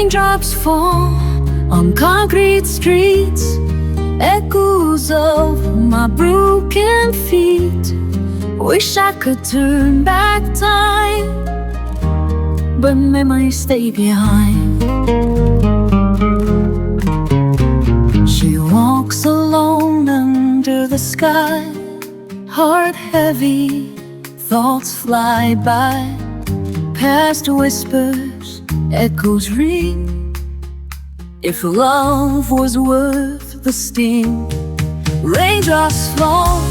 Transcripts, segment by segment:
Raindrops fall on concrete streets, echoes of my broken feet. Wish I could turn back time, but memories stay behind. She walks alone under the sky, heart heavy, thoughts fly by. Past whispers, echoes ring. If love was worth the sting. Raindrops fall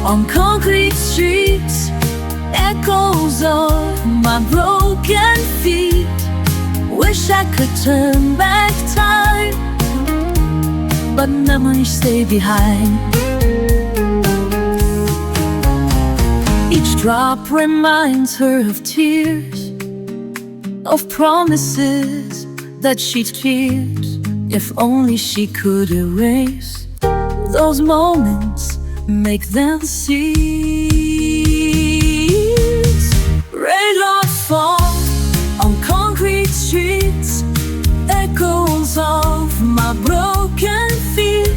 on concrete streets, echoes of my broken feet. Wish I could turn back time, but memories stay behind. Each drop reminds her of tears, of promises that she'd feared. If only she could erase those moments, make them cease. Raindrops fall on concrete streets, echoes of my broken feet.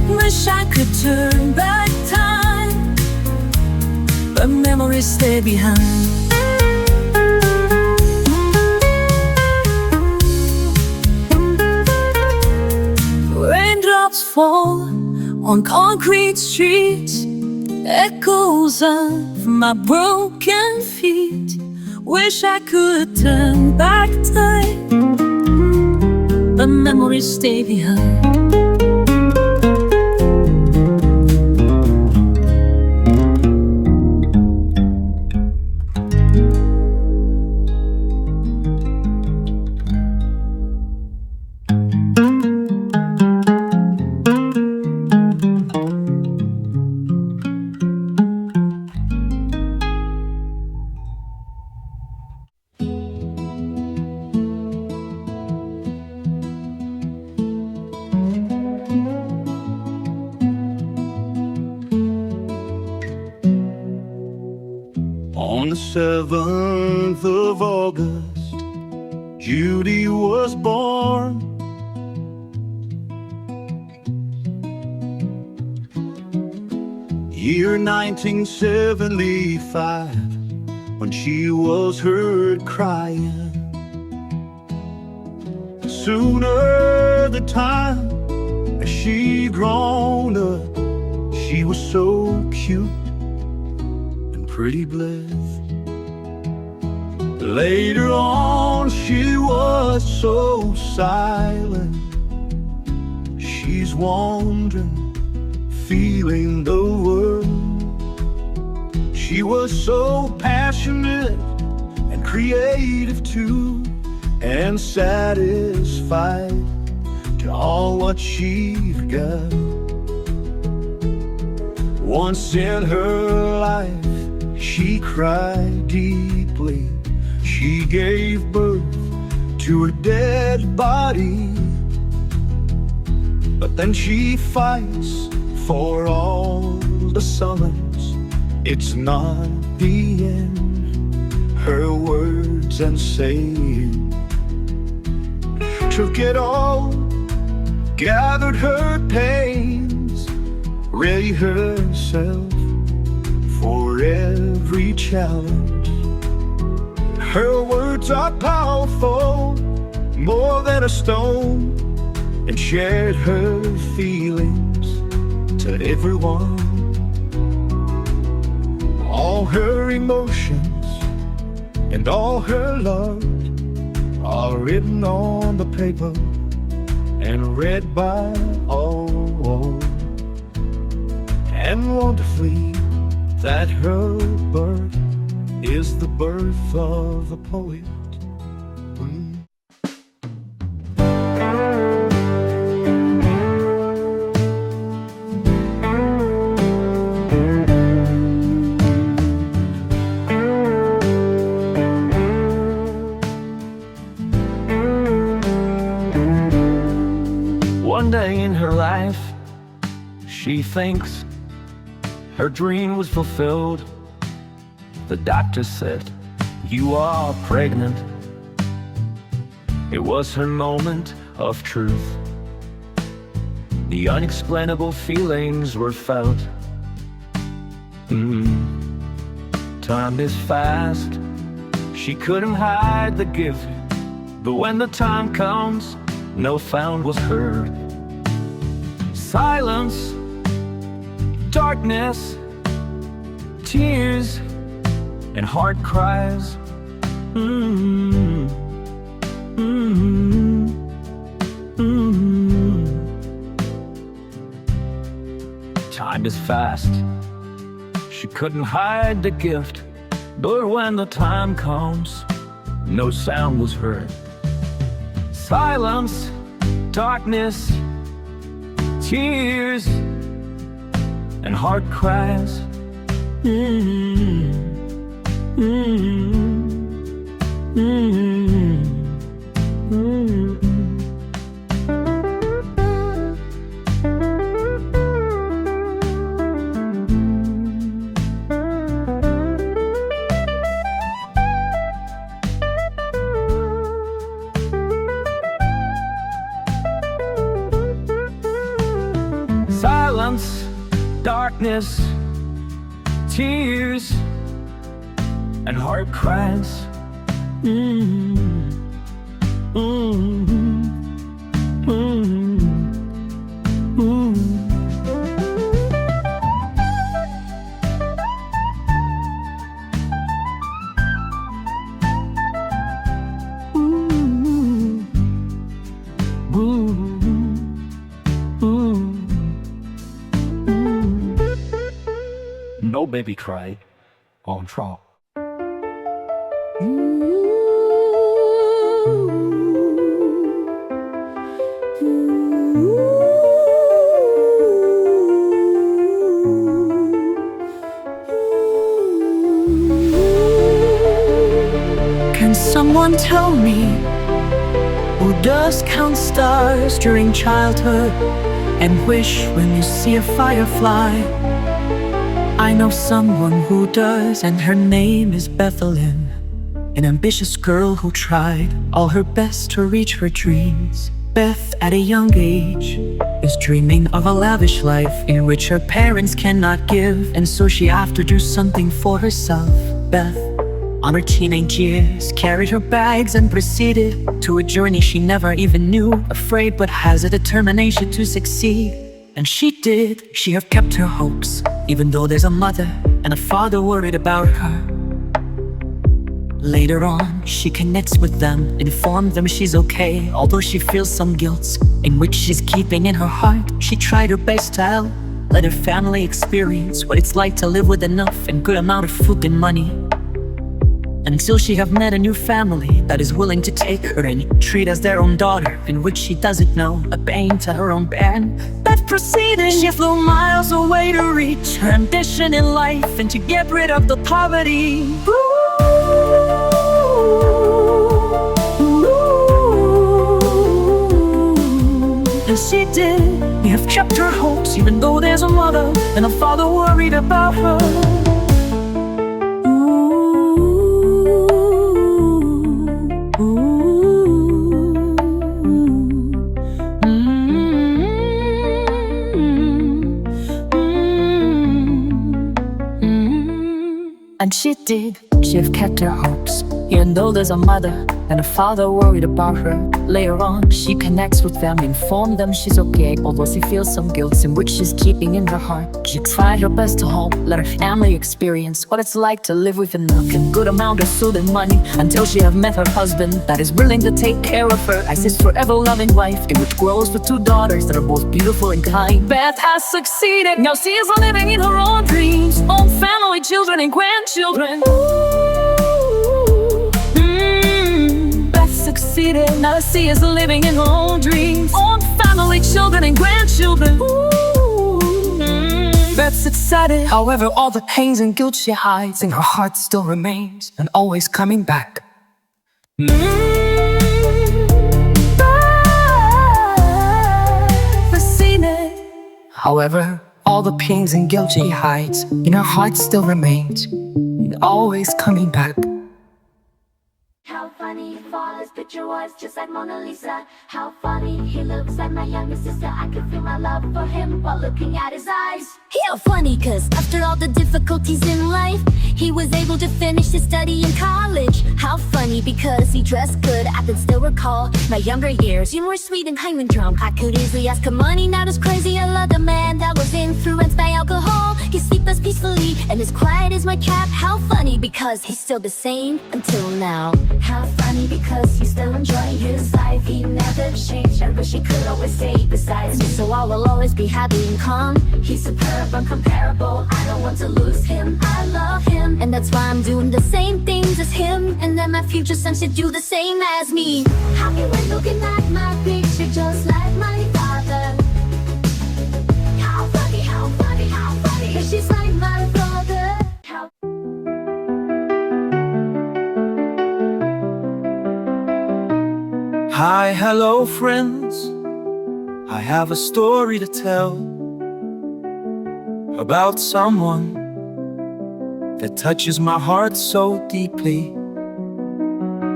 Wish I could turn back time, but memories stay behind. Raindrops fall on concrete streets, echoes of my broken feet. Wish I could turn back time, but memories stay behind. On the 7th of August, Judy was born. Year 1975, when she was heard crying. Sooner the time as she grown up, she was so cute, pretty Beth. Later on she was so silent. She's wandering, feeling the world. She was so passionate and creative too, and satisfied to all what she's got. Once in her life she cried deeply. She gave birth to her dead body, but then she fights for all the summers. It's not the end. Her words and saying took it all, gathered her pains, ready herself for every challenge. Her words are powerful, more than a stone, and shared her feelings to everyone. All her emotions and all her love are written on the paper and read by all. And wonderfully, that her birth is the birth of a poet. One day in her life, she thinks her dream was fulfilled. The doctor said, "You are pregnant." It was her moment of truth. The unexplainable feelings were felt. Time is fast. She couldn't hide the gift, but when the time comes, no sound was heard. Silence, darkness, tears, and hard cries. Time is fast. She couldn't hide the gift, but when the time comes, no sound was heard. Silence, darkness, tears, and hard cries. Silence, darkness, tears, and hard cries. No baby cry on trial. Can someone tell me who does count stars during childhood and wish when you see a firefly? I know someone who does, and her name is Bethlehem, an ambitious girl who tried all her best to reach her dreams. Beth, at a young age, is dreaming of a lavish life in which her parents cannot give, and so she have to do something for herself. Beth, on her teenage years, carried her bags and proceeded to a journey she never even knew, afraid but has a determination to succeed. And she did. She have kept her hopes, even though there's a mother and a father worried about her. Later on, she connects with them, informs them she's okay, although she feels some guilt, in which she's keeping in her heart. She tried her best to help, let her family experience what it's like to live with enough and good amount of food and money, until she have met a new family that is willing to take her and treat as their own daughter, in which she doesn't know, a bane to her own band. Beth proceeded. She flew miles away to reach her ambition in life and to get rid of the poverty. And she did. We have kept her hopes, even though there's a mother and a father worried about her. And she did. She have kept her hopes, even though there's a mother and a father worried about her. Later on, she connects with them, inform them she's okay, although she feels some guilt in which she's keeping in her heart. She tried her best to hope, let her family experience what it's like to live with enough and good amount of food and money, until she have met her husband that is willing to take care of her as his forever loving wife, in which grows with two daughters that are both beautiful and kind. Beth has succeeded. Now she is living in her own dreams, own family, children and grandchildren. Beth succeeded. Now she is living in her own dreams, own family, children and grandchildren. Beth's excited. However, all the pains and guilt she hides in her heart still remains, and always coming back. However, all the pains and guilt she hides in her heart still remains, and always coming back. How funny, flawless picture was just like Mona Lisa. How funny, he looks like my younger sister. I could feel my love for him while looking at his eyes. How funny, cause after all the difficulties in life, he was able to finish his study in college. How funny, because he dressed good. I can still recall my younger years. You were sweet and high and drunk. I could easily ask him money, not as crazy. I love the man that was influenced by alcohol. He sleeps peacefully and as quiet as my cat. How funny, because he's still the same until now. How funny, because he's still enjoying his life. He never changed. I wish he could always stay beside me, so I will always be happy and calm. He's superb, uncomparable. I don't want to lose him. I love him, and that's why I'm doing the same things as him. And then my future son should do the same as me. Happy when looking at my picture, just like my father. How funny, how funny, how funny, 'cause she's like my father. How Hi, hello friends, I have a story to tell about someone that touches my heart so deeply.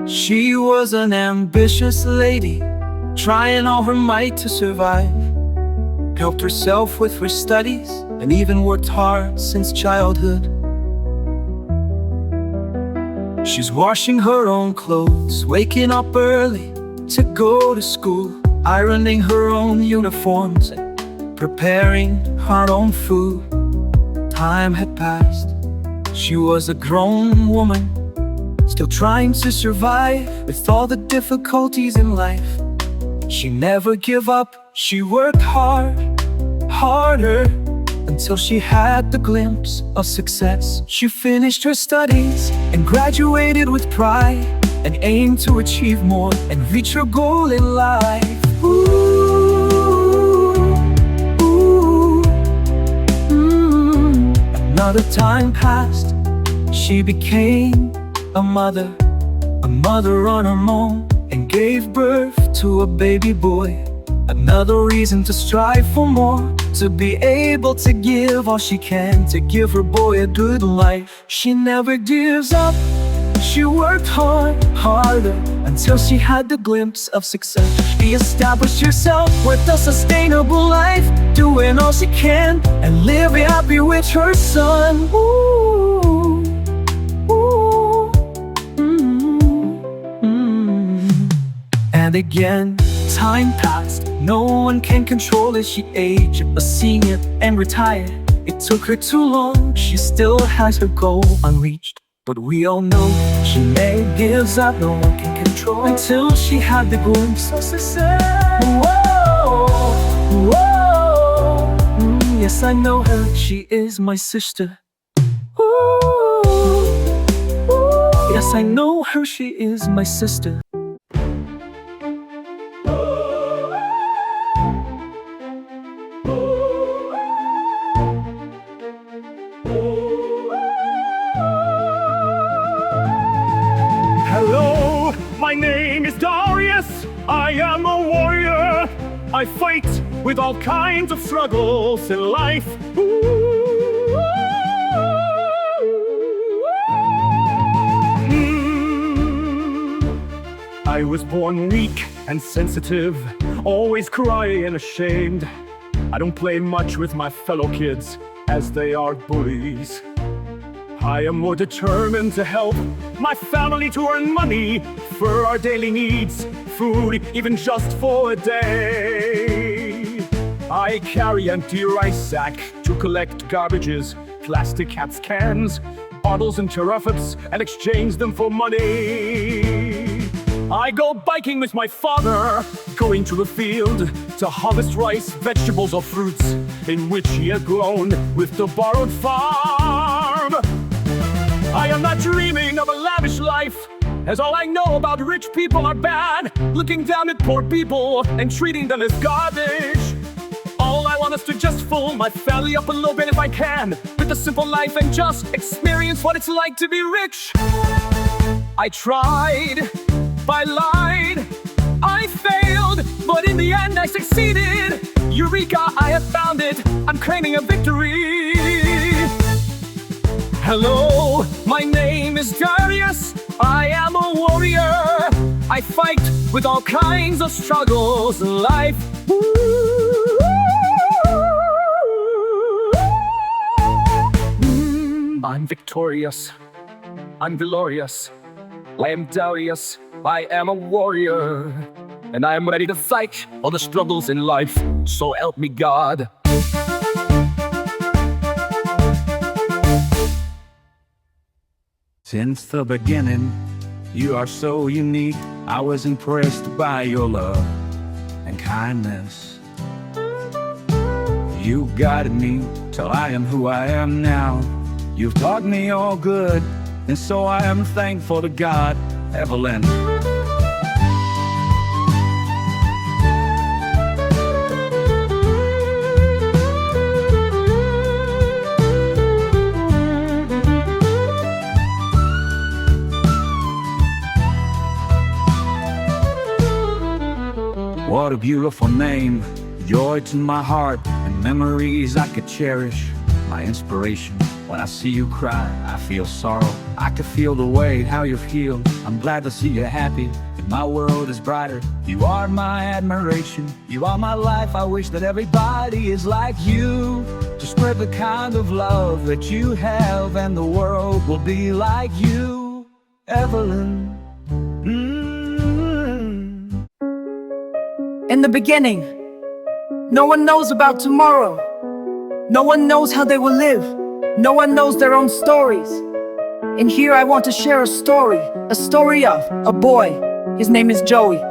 She was an ambitious lady, trying all her might to survive. Helped herself with her studies and even worked hard since childhood. She's washing her own clothes, waking up early to go to school, ironing her own uniforms and preparing her own food. Time had passed. She was a grown woman, still trying to survive with all the difficulties in life. She never gave up. She worked hard, harder, until she had the glimpse of success. She finished her studies and graduated with pride, and aimed to achieve more and reach her goal in life. Another time passed. She became a mother on her own, and gave birth to a baby boy. Another reason to strive for more, to be able to give all she can, to give her boy a good life. She never gives up. She worked hard, harder, until she had the glimpse of success. She established herself with a sustainable life, doing all she can and living happy with her son. And again, time passed. No one can control as she aged, a senior and retired. It took her too long. She still has her goal unreached. But we all know she never gives up. No one can control until she had the glimpse of success. Whoa, whoa. Yes, I know her. She is my sister. Ooh, yes, I know her. She is my sister. Hello, my name is Darius. I am a warrior. I fight with all kinds of struggles in life. I was born weak and sensitive, always crying and ashamed. I don't play much with my fellow kids, as they are bullies. I am more determined to help my family to earn money for our daily needs, food, even just for a day. I carry empty rice sack to collect garbages, plastic caps, cans, bottles and terraffips, and exchange them for money. I go biking with my father, going to the field to harvest rice, vegetables or fruits in which he had grown with the borrowed farm. I am not dreaming of a lavish life, as all I know about rich people are bad, looking down at poor people and treating them as garbage. All I want is to just fill my family up a little bit if I can, with a simple life and just experience what it's like to be rich. I tried, I lied, I failed, but in the end I succeeded. Eureka, I have found it, I'm claiming a victory. Hello, my name is Darius. I am a warrior. I fight with all kinds of struggles in life. I'm victorious, I'm glorious, I am Darius, I am a warrior, and I am ready to fight all the struggles in life, so help me God. Since the beginning, you are so unique. I was impressed by your love and kindness. You guided me till I am who I am now. You've taught me all good, and so I am thankful to God, Evelyn. What a beautiful name, joy to my heart, and memories I could cherish. My inspiration, when I see you cry, I feel sorrow. I can feel the way how you've healed. I'm glad to see you happy, and my world is brighter. You are my admiration, you are my life. I wish that everybody is like you, to spread the kind of love that you have, and the world will be like you, Evelyn. In the beginning, no one knows about tomorrow. No one knows how they will live. No one knows their own stories. And here I want to share a story of a boy. His name is Joey.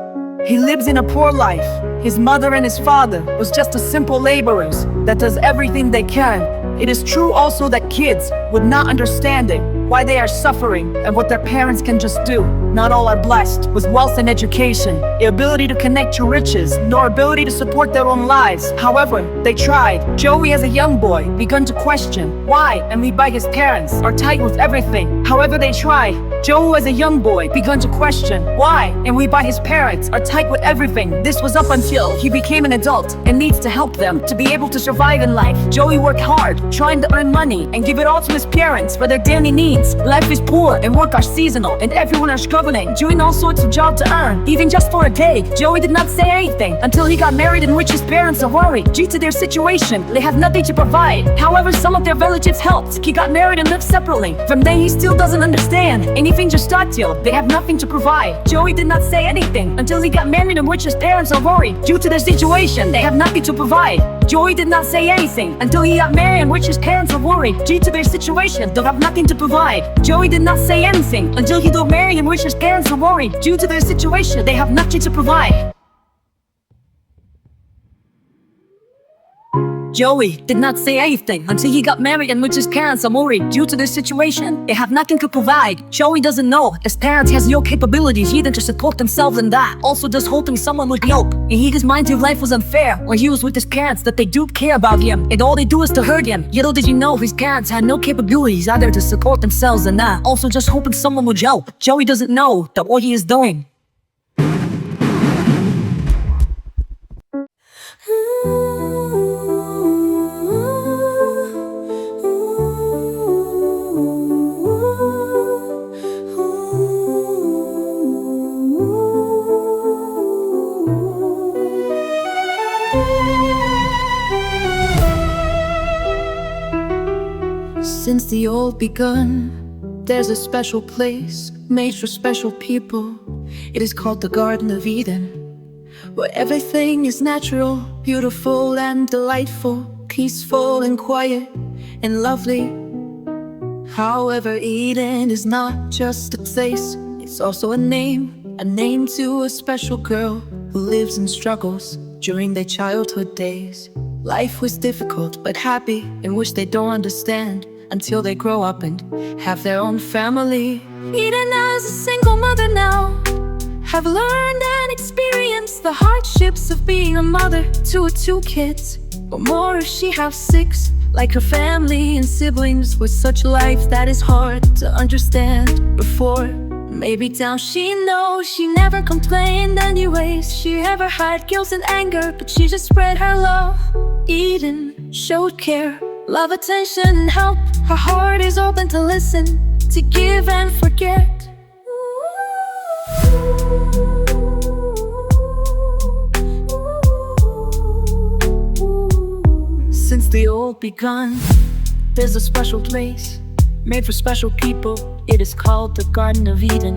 He lives in a poor life. His mother and his father was just a simple laborers that does everything they can. It is true also that kids, with not understanding why they are suffering and what their parents can just do, not all are blessed with wealth and education, the ability to connect to riches, nor ability to support their own lives. However, they tried. Joey as a young boy begun to question why, and we by his parents are tight with everything. However, they tried. Joey as a young boy begun to question why, and we by his parents are tight with everything. This was up until he became an adult and needs to help them to be able to survive in life. Joey worked hard, trying to earn money and give it all to his parents for their daily needs. Life is poor and work are seasonal, and everyone are struggling, doing all sorts of jobs to earn, even just for a day. Joey did not say anything until he got married, in which his parents are worried due to their situation. They have nothing to provide. However, some of their relatives helped. He got married and lived separately. From then he still doesn't understand anything, just start till they have nothing to provide. Joey did not say anything until he got married, in which his parents are worried due to their situation. They have nothing to provide. Joey did not say anything until he got married, in which his parents are worried due to their situation. They have nothing to provide. Joey did not say anything until he got married, in which his parents are worried due to their situation. They have nothing to provide. Joey did not say anything until he got married, in which his parents are worried due to their situation. They have nothing to provide. Joey doesn't know his parents has no capabilities either to support themselves, and that also just hoping someone would help. And his mind of life was unfair, where he was with his parents that they do care about him, and all they do is to hurt him. Little did he know his parents had no capabilities either to support themselves, and that also just hoping someone would help. Joey doesn't know that what he is doing. Since the old begun, there's a special place made for special people. It is called the Garden of Eden, where everything is natural, beautiful and delightful, peaceful and quiet and lovely. However, Eden is not just a place, it's also a name to a special girl who lives and struggles during their childhood days. Life was difficult but happy, in which they don't understand until they grow up and have their own family. Eden as a single mother now have learned and experienced the hardships of being a mother to her 2 kids, or more if she has 6, like her family and siblings, with such life that is hard to understand. Before, maybe down she knows she never complained anyways. She ever had guilt and anger, but she just spread her love. Eden showed care, love, attention, and help. Her heart is open to listen, to give and forget. Ooh. world begun. There's a special place made for special people. It is called the Garden of Eden,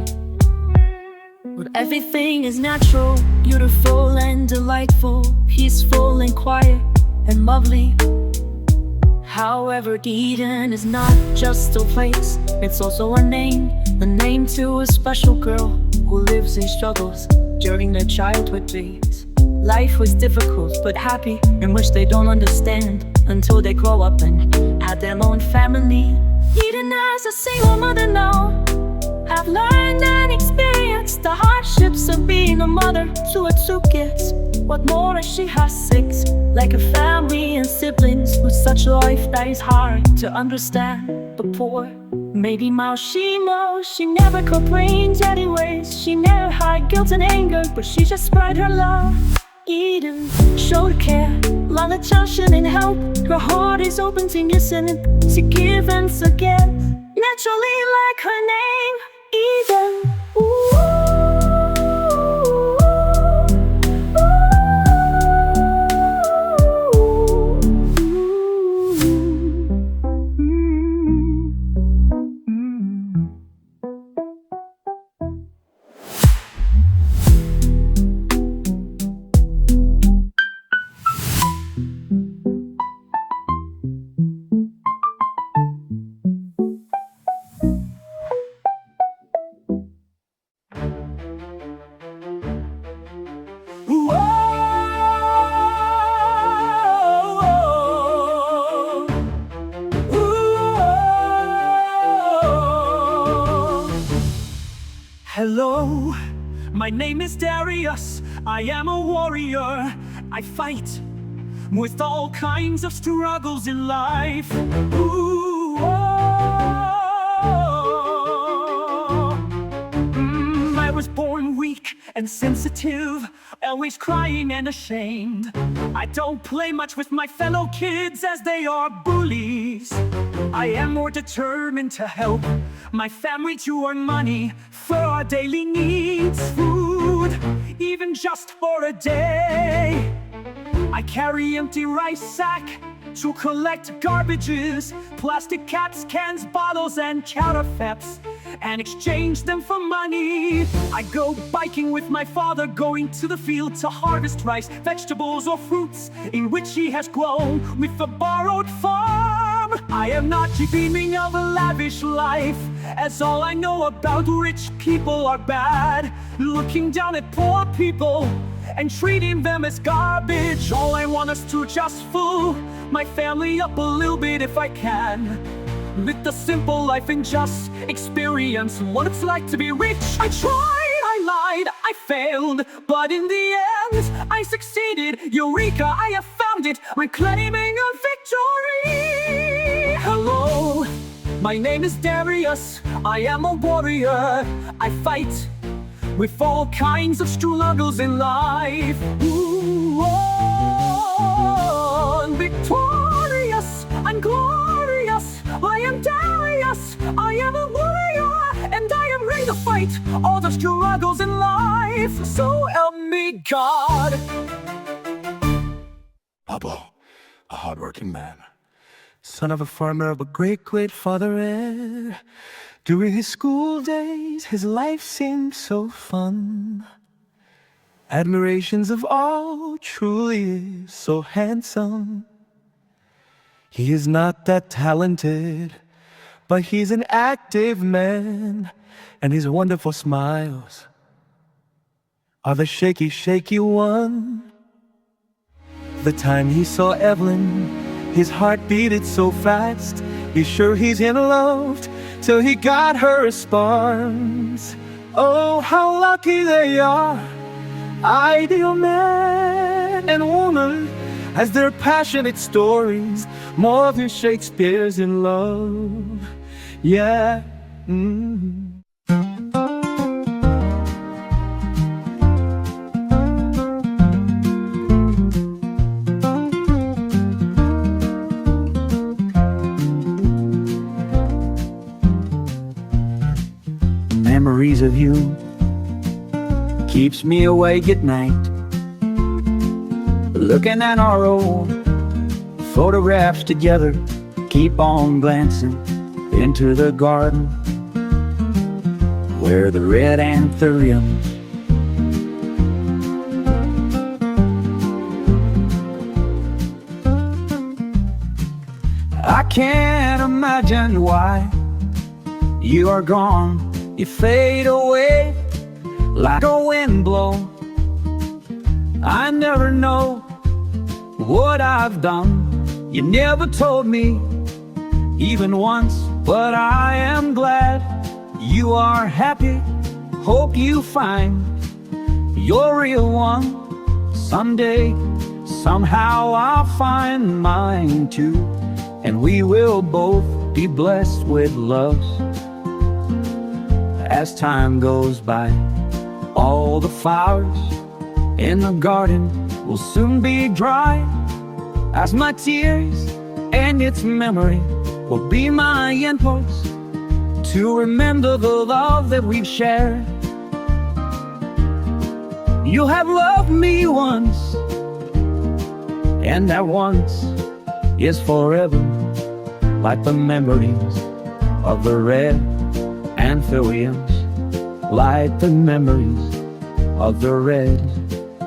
where everything is natural, beautiful and delightful, peaceful and quiet and lovely. However, Eden is not just a place, it's also a name. The name to a special girl who lives in struggles during their childhood days. Life was difficult but happy, in which they don't understand until they grow up and have their own family. Eden, as a single mother now, I've learned and experienced the hardships of being a mother to her 2 kids. What more if she has 6, like a family and siblings, with such a life that is hard to understand. But poor Maybe Mouse, she knows she never complains anyways. She never had guilt and anger, but she just spread her love. Eden showed care, long attention and help. Her heart is open to listen and to give and forget. Naturally like her name, Eden. Hello, my name is Darius. I am a warrior. I fight with all kinds of struggles in life. Ooh, I was born weak and sensitive, always crying and ashamed. I don't play much with my fellow kids as they are bullies. I am more determined to help my family to earn money for our daily needs. Food, even just for a day. I carry empty rice sack to collect garbages, plastic caps, cans, bottles, and counterfeits, and exchange them for money. I go biking with my father, going to the field to harvest rice, vegetables, or fruits in which he has grown with a borrowed farm. I am not dreaming of a lavish life, as all I know about rich people are bad, looking down at poor people and treating them as garbage. All I want is to just fill my family up a little bit if I can. Live the simple life and just experience what it's like to be rich. I tried, I lied, I failed, but in the end, I succeeded. Eureka, I have found it, I'm claiming a victory. Hello, my name is Darius. I am a warrior. I fight with all kinds of struggles in life. Ooh, I'm victorious, I'm glorious. I am Darius, I am a warrior, and I am ready to fight all the struggles in life. So help me God. Pablo, a hard-working man, son of a farmer, but great father. During his school days, his life seemed so fun. Admirations of all, truly is so handsome. He is not that talented, but he's an active man, and his wonderful smiles are the shaky one. The time he saw Evelyn, his heart beated so fast. He's sure he's in love till he got her response. Oh, how lucky they are, ideal man and woman, as their passionate stories more than Shakespeare's in love. Yeah. Memories of you keeps me awake at night, looking at our old photographs together, keep on glancing into the garden where the red anthuriums I can't imagine why you are gone. You fade away like a wind blow. I never know what I've done. You never told me even once, but I am glad you are happy. Hope you find your real one someday. Somehow I'll find mine too, and we will both be blessed with loves. As time goes by, all the flowers in the garden will soon be dry, as my tears and its memory will be my impulse to remember the love that we've shared. You have loved me once, and that once is forever, like the memories of the red anthuriums, like the memories of the red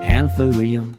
anthurium.